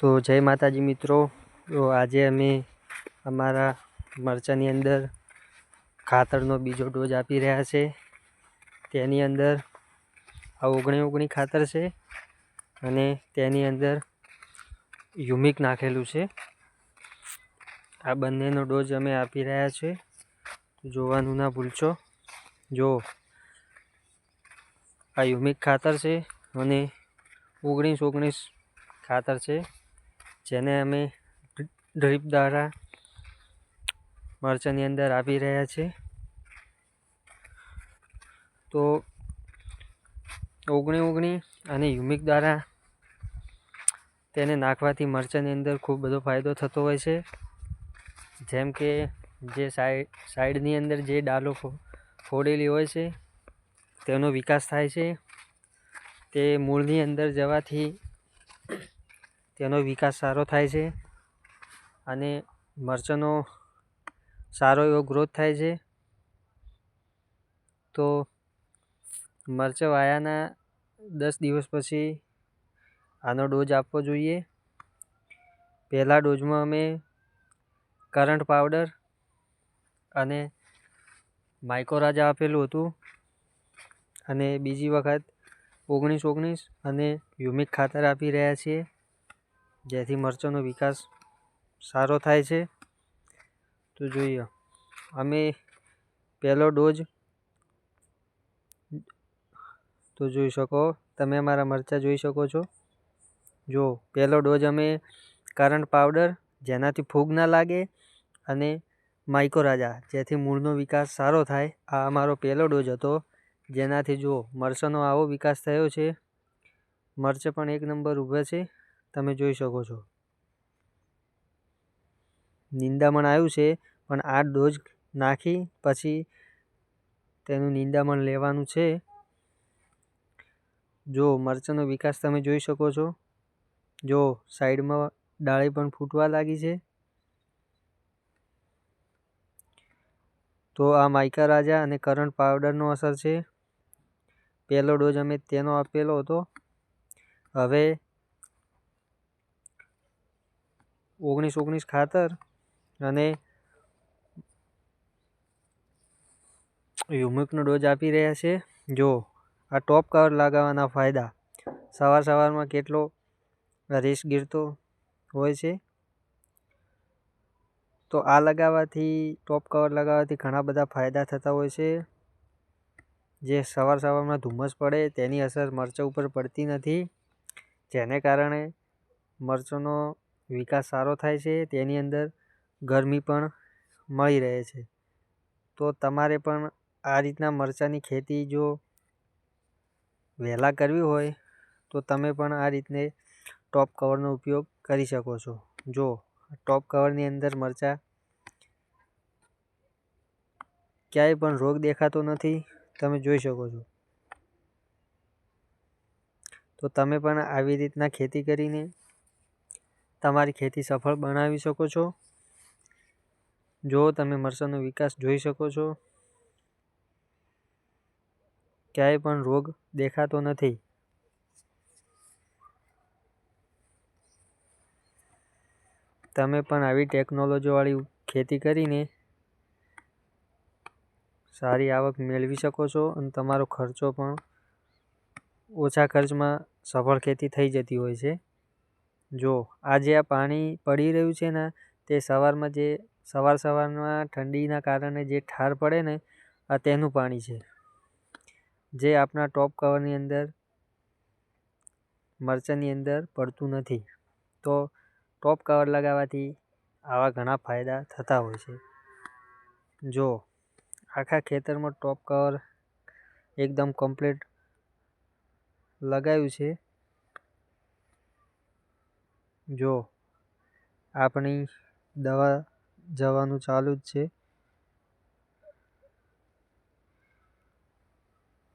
તો જય માતાજી મિત્રો। તો આજે અમે અમારા મરચાની અંદર ખાતરનો બીજો ડોઝ આપી રહ્યા છે। તેની અંદર આ 19 ખાતર છે અને તેની અંદર યુમિક નાખેલું છે। આ બંનેનો ડોઝ અમે આપી રહ્યા છે, જોવાનું ના ભૂલશો। જો આ યુમિક ખાતર છે અને 19 ખાતર છે, જેને અમે ડ્રીપ દ્વારા મરચાની અંદર આપી રહ્યા છે। તો 19 અને યુમિક દ્વારા તેને નાખવાથી મરચાની અંદર ખૂબ બધો ફાયદો થતો હોય છે। જેમ કે જે સાઈડની અંદર જે ડાલો ફોડેલી હોય છે તેનો વિકાસ થાય છે। તે મૂળની અંદર જવાથી તેનો વિકાસ સારો થાય છે અને મરચાંનો સારો એવો ગ્રોથ થાય છે। તો મરચાં વાયાના 10 દિવસ પછી આનો ડોઝ આપવો જોઈએ। પહેલા ડોઝમાં અમે કરંટ પાવડર અને માઇકોરાજા આપેલું હતું અને બીજી વખત 19 અને યુમિક ખાતર આપી રહ્યા છીએ, જેથી મરચાંનો વિકાસ સારો થાય છે। તો જોઈએ અમે પહેલો ડોઝ તો જોઈ શકો તમે, અમારા મરચાં જોઈ શકો છો। જો પહેલો ડોઝ અમે કરંટ પાવડર, જેનાથી ફૂગ ના લાગે, અને માઇકોરાજા, જેથી મૂળનો વિકાસ સારો થાય, આ અમારો પહેલો ડોઝ હતો। જેનાથી જો મરચાંનો આવો વિકાસ થયો છે, મરચાં પણ એક નંબર ઊભા છે, તમે જોઈ શકો છો। નિંદામણ આવ્યું છે, પણ આ ડોઝ નાખી પછી તેનું નિંદામણ લેવાનું છે। જો મરચાંનો વિકાસ તમે જોઈ શકો છો। જો સાઈડમાં ડાળી પણ ફૂટવા લાગી છે। તો આ માઇકોરાજા અને કરંટ પાવડરનો અસર છે। પહેલો ડોઝ અમે તેનો આપેલો હતો। હવે 19 ખાતર અને યુમિકનો ડોઝ આપી રહ્યા છે। જો આ ટોપ કવર લગાવવાના ફાયદા, સવારમાં કેટલો રેસ ગીરતો હોય છે, તો આ લગાવવાથી, ટોપ કવર લગાવવાથી ઘણા બધા ફાયદા થતા હોય છે। જે સવારમાં ધુમ્મસ પડે તેની અસર મરચાં ઉપર પડતી નથી, જેને કારણે મરચાંનો વિકાસ સારો થાય છે, તેની અંદર ગરમી પણ મળી રહે છે। તો તમારે પણ આ રીતના મરચાંની ખેતી જો વહેલા કરવી હોય તો તમે પણ આ રીતને ટોપ કવરનો ઉપયોગ કરી શકો છો। જો ટોપ કવરની અંદર મરચાં ક્યાંય પણ રોગ દેખાતો નથી, તમે જોઈ શકો છો। તો તમે પણ આવી રીતના ખેતી કરીને તમારી ખેતી સફળ બનાવી શકો છો। જો તમે મરચાંનો વિકાસ જોઈ શકો છો, ક્યાંય પણ રોગ દેખાતો નથી। તમે પણ આવી ટેકનોલોજીવાળી ખેતી કરીને સારી આવક મેળવી શકો છો અને તમારો ખર્ચો પણ ઓછા ખર્ચમાં સફળ ખેતી થઈ જતી હોય છે। જો આજે આ પાણી પડી રહ્યું છે ને, તે સવારમાં ઠંડીના કારણે જે ઠાર પડે ને, આ તેનું પાણી છે, જે આપણા ટોપ કવરની અંદર મરચાંની અંદર પડતું નથી। તો ટોપ કવર લગાવવાથી આવા ઘણા ફાયદા થતા હોય છે। જો આખા ખેતરમાં ટોપ કવર એકદમ કમ્પ્લીટ લગાવ્યું છે। જો આપણી દવા જવાનું ચાલુ જ છે।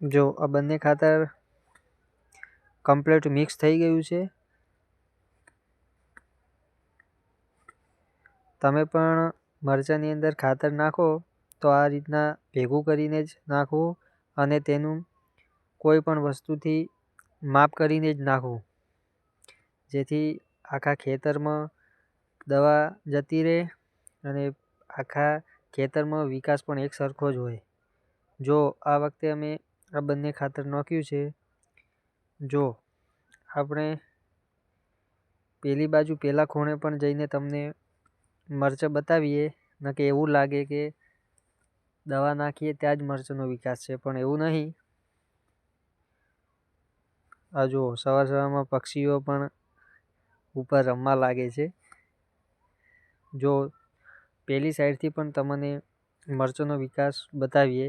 જો આ બંને ખાતર કમ્પ્લીટ મિક્સ થઈ ગયું છે। તમે પણ મરચાંની અંદર ખાતર નાખો તો આ રીતના ભેગું કરીને જ નાખવું, અને તેનું કોઈ પણ વસ્તુથી માપ કરીને જ નાખવું, જેથી આખા ખેતરમાં દવા જતી રહે અને આખા ખેતરમાં વિકાસ પણ એક સરખો જ હોય. જો આ વખતે અમે આ બંને ખાતર નાખ્યું છે, જો આપણે પેલી બાજુ પેલા ખૂણે પણ જઈને તમને મરચાં બતાવીએ ન કે એવું લાગે કે દવા નાખીએ ત્યાં જ મરચાંનો વિકાસ છે, પણ એવું નહીં. આ જો સવારમાં પક્ષીઓ પણ ઉપર રમવા લાગે છે. જો પેલી સાઈડથી પણ તમને મરચાંનો વિકાસ બતાવીએ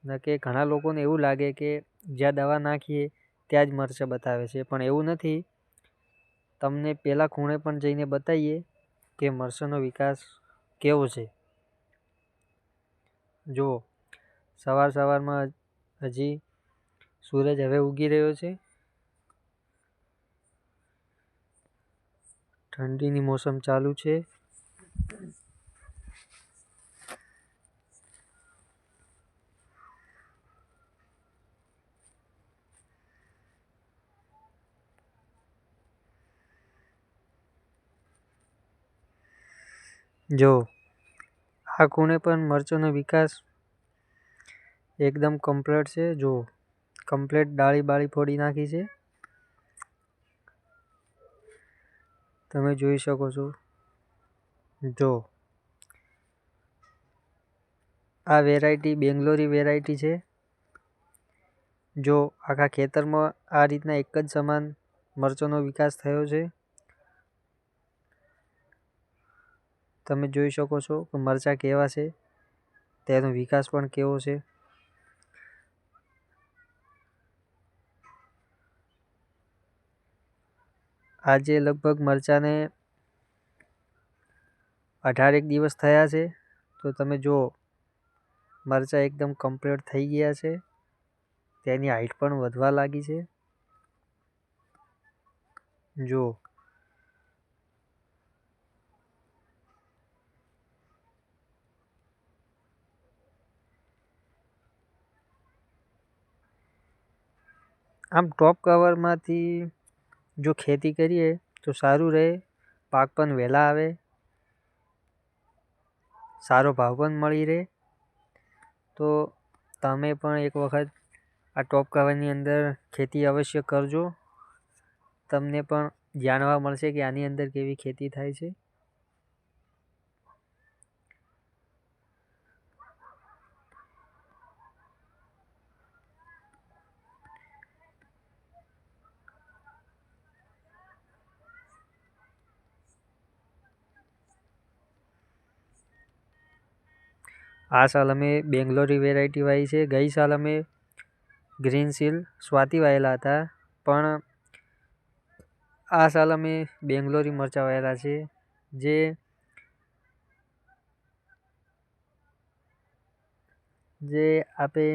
ન કે ઘણા લોકોને એવું લાગે કે જ્યાં દવા નાખીએ ત્યાં જ મરચાં બતાવે છે, પણ એવું નથી. તમને પેલા ખૂણે પણ જઈને બતાવીએ કે મરચાંનો વિકાસ કેવો છે. જો સવારમાં હજી સૂરજ હવે ઉગી રહ્યો છે. ઠંડીની મોસમ ચાલુ છે. જો આ ખૂણે પણ મરચાંનો વિકાસ એકદમ કમ્પ્લીટ છે. જો કમ્પ્લીટ ડાળી ફોડી નાખી છે, તમે જોઈ શકો છો. જો આ વેરાયટી બેંગ્લોરી વેરાયટી છે. જો આખા ખેતરમાં આ રીતના એક જ સમાન મરચાંનો વિકાસ થયો છે. તમે જોઈ શકો છો કે મરચાં કેવા છે, તેનો વિકાસ પણ કેવો છે. આજે લગભગ મરચાંને 18 દિવસ થયા છે. તો તમે જો મરચાં એકદમ કમ્પ્લીટ થઈ ગયા છે. તેની હાઈટ પણ વધવા લાગી છે. જો આમ ટોપ કવરમાંથી જો ખેતી કરીએ તો સારું રહે, પાક પણ વહેલા આવે, સારો ભાવ પણ મળી રહે. તો તમે પણ એક વખત આ ટોપ કવરની અંદર ખેતી અવશ્ય કરજો. તમને પણ જાણવા મળશે કે આની અંદર કેવી ખેતી થાય છે. આ સાલ અમે બેંગ્લોરી વેરાયટી વાવી છે. ગઈ સાલ અમે ગ્રીન સીલ સ્વાતિ વાવેલા હતા, પણ આ સાલ અમે બેંગ્લોરી મરચાં વાવેલા છે. જે આપણે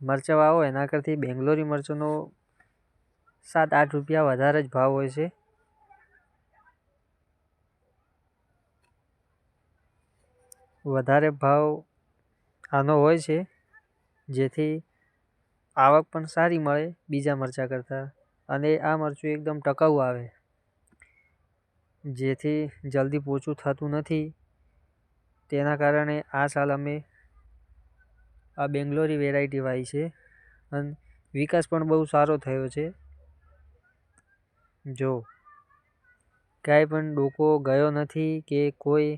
મરચાં વાવો એના કરતાં બેંગ્લોરી મરચાંનો 7-8 રૂપિયા વધારે જ ભાવ હોય છે. વધારે ભાવ આનો હોય છે, જેથી આવક પણ સારી મળે બીજા મરચાં કરતાં, અને આ મરચું એકદમ ટકાઉ આવે, જેથી જલ્દી પોચું થતું નથી. તેના કારણે આ સાલ અમે આ બેંગ્લોરી વેરાયટી વાવી છે અને વિકાસ પણ બહુ સારો થયો છે. જો કાંઈ પણ ડોકો ગયો નથી કે કોઈ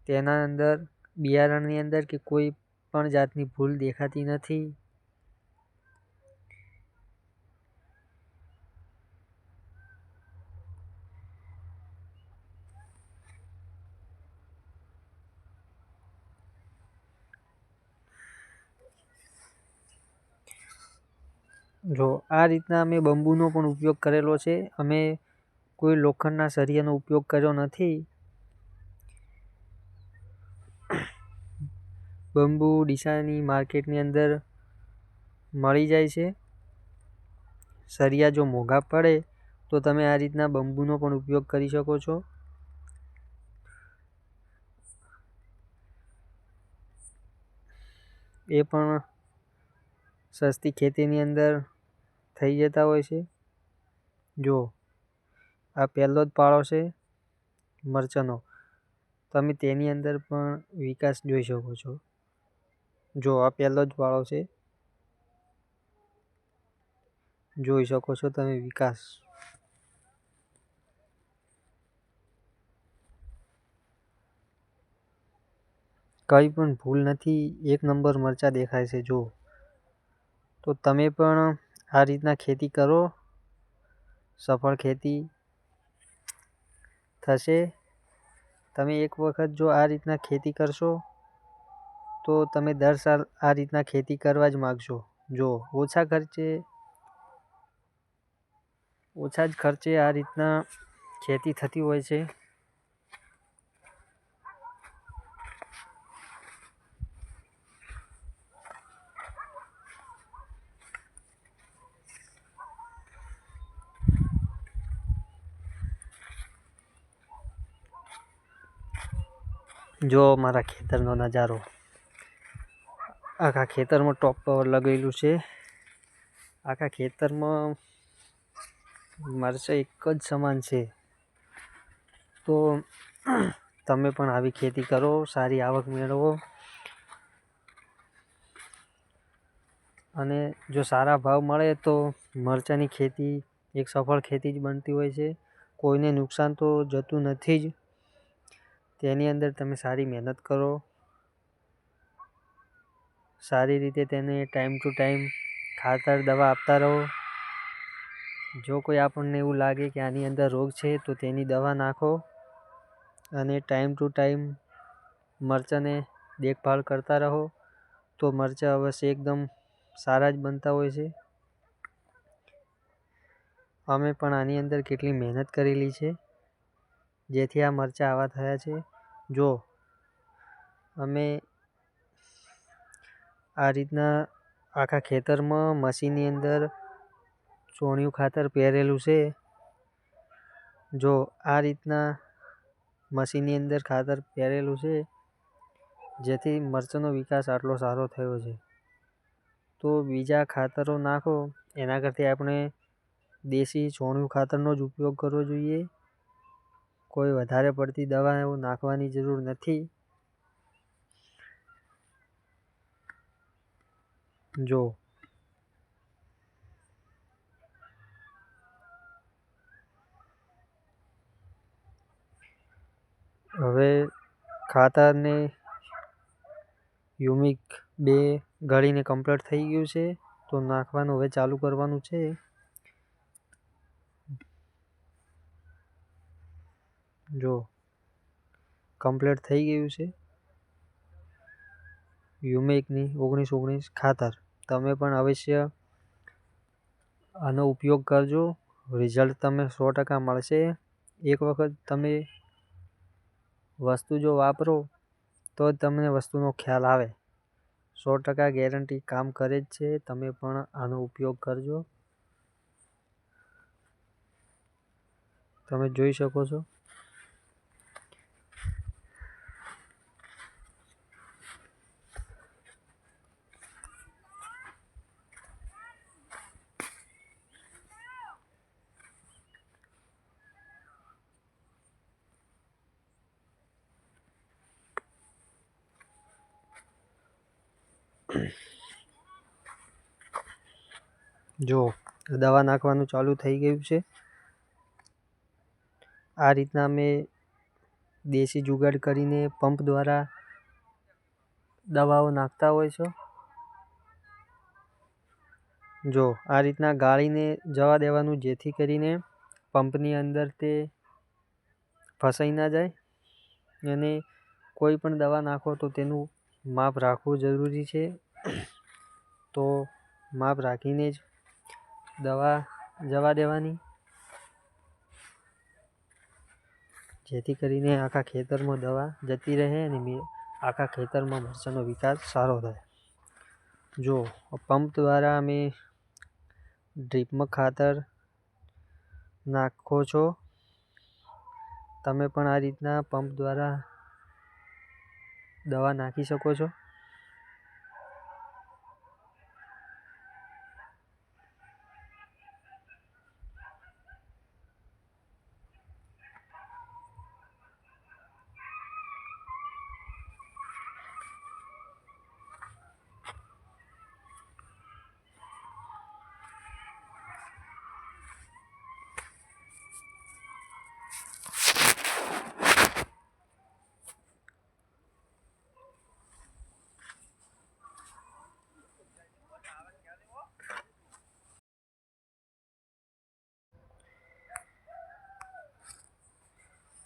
તેના અંદર બિયારણની અંદર કે કોઈ પણ જાતની ભૂલ દેખાતી નથી. જો આ રીતના અમે બંબુનો પણ ઉપયોગ કરેલો છે. અમે કોઈ લોખંડના સળિયાનો ઉપયોગ કર્યો નથી. બંબુ ડીસાની માર્કેટની અંદર મળી જાય છે. સળિયા જો મોંઘા પડે તો તમે આ રીતના બંબુનો પણ ઉપયોગ કરી શકો છો. એ પણ સસ્તી ખેતીની અંદર થઈ જતા હોય છે. જો આ પહેલો જ પાળો છે મરચાંનો. તમે તેની અંદર પણ વિકાસ જોઈ શકો છો. જો આ પહેલો જ પાળો છે, જોઈ શકો છો તમે વિકાસ. કંઈ પણ ભૂલ નથી, 1 નંબર મરચાં દેખાય છે. જો તો તમે પણ આ રીતના ખેતી કરો, સફળ ખેતી થશે. તમે એક વખત જો આ રીતના ખેતી કરશો તો તમે દર સાલ આ રીતના ખેતી કરવા જ માગશો. જો ઓછા જ ખર્ચે આ રીતના ખેતી થતી હોય છે. જો મારા ખેતરનો નજારો, આખા ખેતરમાં ટોપ પાવર લગાવેલું છે. આખા ખેતરમાં મરચાં એક જ સમાન છે. તો તમે પણ આવી ખેતી કરો, સારી આવક મેળવો. અને જો સારા ભાવ મળે તો મરચાંની ખેતી એક સફળ ખેતી જ બનતી હોય છે. કોઈને નુકસાન તો જતું નથી જ. તેની અંદર તમે સારી મહેનત કરો, સારી રીતે તેને ટાઈમ ટુ ટાઈમ ખાતર દવા આપતા રહો. જો કોઈ આપણને એવું લાગે કે આની અંદર રોગ છે તો તેની દવા નાખો. અને ટાઈમ ટુ ટાઈમ મરચાંને દેખભાળ કરતા રહો તો મરચાં અવશ્ય એકદમ સારા જ બનતા હોય છે. અમે પણ આની અંદર કેટલી મહેનત કરેલી છે જેથી આ મરચાં આવા થયા છે. જો અમે આ રીતના આખા ખેતરમાં મશીનની અંદર છોણિયું ખાતર પહેરેલું છે. જો આ રીતના મશીનની અંદર ખાતર પહેરેલું છે જેથી મરચાંનો વિકાસ આટલો સારો થયો છે. તો બીજા ખાતરો નાખો એના કરતાં આપણે દેશી છોણિયું ખાતરનો જ ઉપયોગ કરવો જોઈએ. કોઈ વધારે પડતી દવા એવું નાખવાની જરૂર નથી. જો હવે ખાતરને યુમિક 2 ગળીને કમ્પ્લીટ થઈ ગયું છે તો નાખવાનું હવે ચાલુ કરવાનું છે. જો કમ્પ્લીટ થઈ ગયું છે યુમિકની 19-19 ખાતર. તમે પણ અવશ્ય આનો ઉપયોગ કરજો, રિઝલ્ટ તમને 100% મળશે. એક વખત તમે વસ્તુ જો વાપરો તો જ તમને વસ્તુનો ખ્યાલ આવે. 100% ગેરંટી કામ કરે જ છે. તમે પણ આનો ઉપયોગ કરજો. તમે જોઈ શકો છો. જો દવા નાખવાનું ચાલુ થઈ ગયું છે. આ રીતના અમે દેશી જુગાડ કરીને પંપ દ્વારા દવાઓ નાખતા હોય છે. જો આ રીતના ગાળીને જવા દેવાનું જેથી કરીને પંપની અંદર તે ફસાઈ ના જાય. અને કોઈ પણ દવા નાખો તો તેનું માપ રાખવું જરૂરી છે. તો માપ રાખીને જ દવા જવા દેવાની જેથી કરીને આખા ખેતરમાં દવા જતી રહે અને આખા ખેતરમાં મરચાંનો વિકાસ સારો થાય. જો પંપ દ્વારા અમે ડ્રીપમાં ખાતર નાખો છો. તમે પણ આ રીતના પંપ દ્વારા દવા નાખી શકો છો.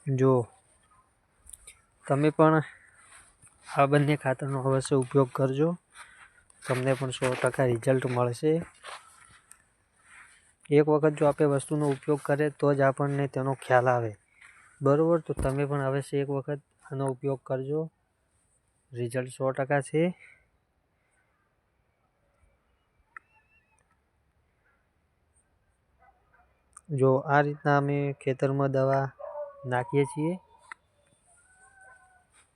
જો તમે પણ આ બંને ખાતરનો અવશ્ય ઉપયોગ કરજો, તમને પણ 100% રિઝલ્ટ મળશે. એક વખત જો આપણે વસ્તુનો ઉપયોગ કરે તો જ આપણને તેનો ખ્યાલ આવે, બરાબર? તો તમે પણ અવશ્ય એક વખત આનો ઉપયોગ કરજો, રિઝલ્ટ 100% છે. જો આ રીતના અમે ખેતરમાં દવા નાખીએ છીએ,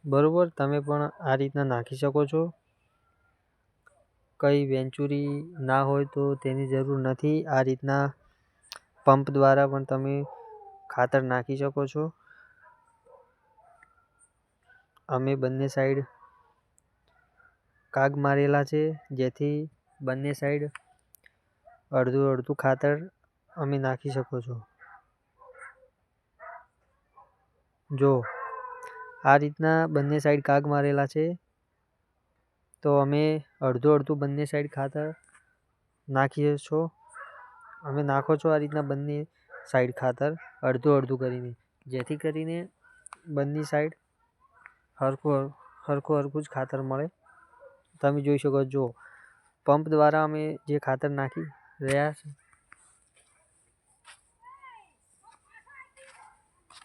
બરાબર? તમે પણ આ રીતના નાખી શકો છો. કંઈ વેંચુરી ના હોય તો તેની જરૂર નથી. આ રીતના પંપ દ્વારા પણ તમે ખાતર નાખી શકો છો. અમે બંને સાઈડ કાગ મારેલા છે, જેથી બંને સાઈડ અડધું અડધું ખાતર અમે નાખી શકો છો. જો આ રીતના બંને સાઈડ કાગ મારેલા છે, તો અમે અડધું અડધું બંને સાઈડ ખાતર નાખીએ છો. અમે નાખો છો આ રીતના બંને સાઈડ ખાતર અડધું અડધું કરીને, જેથી કરીને બંને સાઈડ હરખું જ ખાતર મળે. તમે જોઈ શકો. જો પંપ દ્વારા અમે જે ખાતર નાખી રહ્યા છે,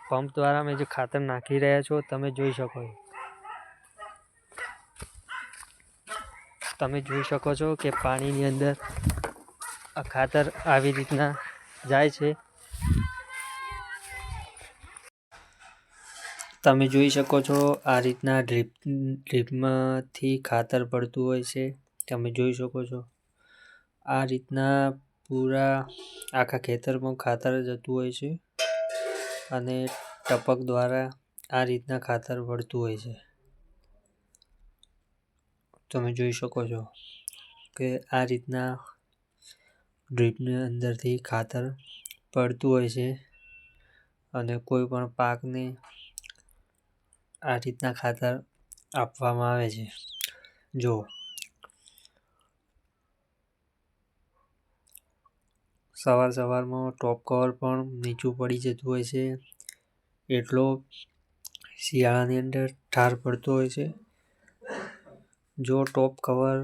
પંપ દ્વારા અમે જે ખાતર નાખી રહ્યા છો, તમે જોઈ શકો. તમે જોઈ શકો છો કે પાણીની અંદર આ ખાતર આવી રીતના જાય છે. તમે જોઈ શકો છો આ રીતના ડ્રીપમાંથી ખાતર પડતું હોય છે. તમે જોઈ શકો છો આ રીતના પૂરા આખા ખેતરમાં ખાતર જતું હોય છે, અને ટપક દ્વારા આ રીતના ખાતર પડતું હોય છે. તમે જોઈ શકો છો કે આ રીતના ડ્રીપની અંદરથી ખાતર પડતું હોય છે, અને કોઈ પણ પાકને આ રીતના ખાતર આપવામાં આવે છે. જો સવારમાં ટોપ કવર પણ નીચું પડી જતું હોય છે, એટલો શિયાળાની અંદર ઠાર પડતો હોય છે. જો ટોપ કવર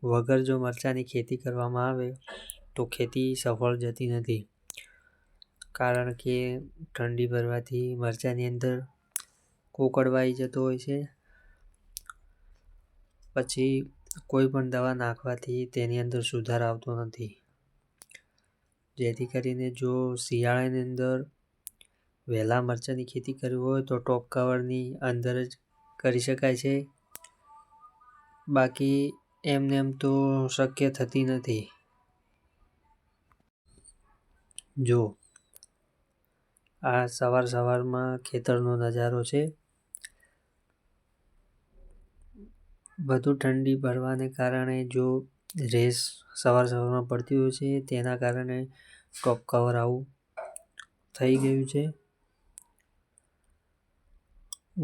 વગર જો મરચાંની ખેતી કરવામાં આવે તો ખેતી સફળ જતી નથી, કારણ કે ઠંડી ભરવાથી મરચાંની અંદર કોકડવાઈ જતો હોય છે. પછી કોઈ પણ દવા નાખવાથી તેની અંદર સુધાર આવતો નથી, જેથી કરીને જો શિયાળાની અંદર વહેલા મરચાંની ખેતી કરવી હોય તો ટોપ કવરની અંદર જ કરી શકાય છે. બાકી એમને એમ તો શક્ય થતી નથી. જો આ સવારમાં ખેતરનો નજારો છે. વધુ ઠંડી પડવાને કારણે જો રેસ સવારમાં પડતી હોય છે, તેના કારણે ટોપ કવર આવું થઈ ગયું છે.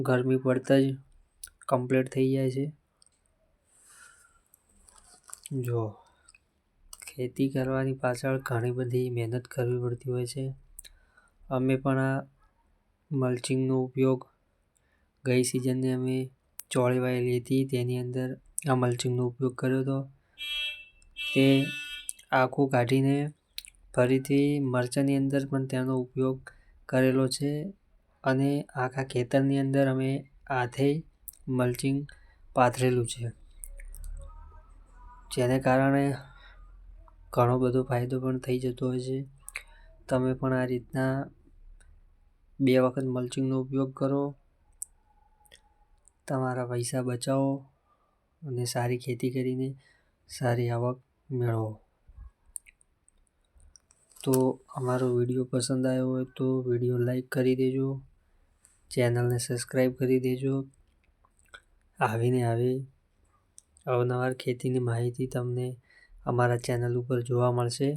ગરમી પડતા જ કમ્પ્લીટ થઈ જાય છે. જો ખેતી કરવાની પાછળ ઘણી બધી મહેનત કરવી પડતી હોય છે. અમે પણ આ મલ્ચિંગનો ઉપયોગ ગઈ સિઝનને અમે ચોળી વાયેલી હતી, તેની અંદર આ મલ્ચિંગનો ઉપયોગ કર્યો હતો. તે આખું કાઢીને ફરીથી મરચાંની અંદર પણ તેનો ઉપયોગ કરેલો છે, અને આખા ખેતરની અંદર અમે હાથે મલ્ચિંગ પાથરેલું છે, જેને કારણે ઘણો બધો ફાયદો પણ થઈ જતો હોય છે. તમે પણ આ રીતના 2 વખત મલ્ચિંગનો ઉપયોગ કરો, તમારા પૈસા બચાવો અને સારી ખેતી કરીને સારી આવક મેળવો. તો અમારો વિડીયો પસંદ આવ્યો હોય તો વિડીયો લાઈક કરી દેજો, ચેનલને સબસ્ક્રાઈબ કરી દેજો. આવી અવનવાર ખેતીની માહિતી તમને અમારા ચેનલ ઉપર જોવા મળશે,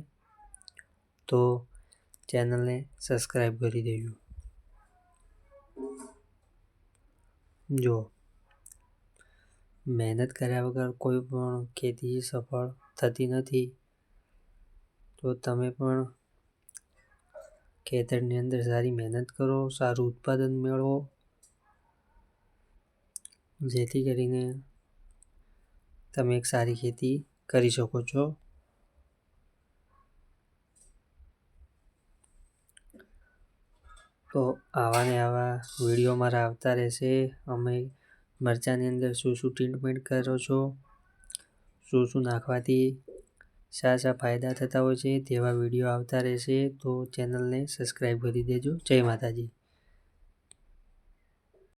તો ચેનલને સબસ્ક્રાઈબ કરી દેજો. જો મહેનત કર્યા વગર કોઈ પણ ખેતી સફળ થતી નથી, તો તમે પણ ખેતરની અંદર સારી મહેનત કરો, સારું ઉત્પાદન મેળવો, જેથી કરીને તમે એક સારી ખેતી કરી શકો છો. તો આવા ને આવા વિડીયો મારા આવતા રહેશે. અમે મરચાંની અંદર શું શું ટ્રીટમેન્ટ કરો છો, શું શું નાખવાથી શા ફાયદા થતા હોય છે, તેવા વિડીયો આવતા રહેશે. તો ચેનલને સબસ્ક્રાઈબ કરી દેજો. જય માતાજી.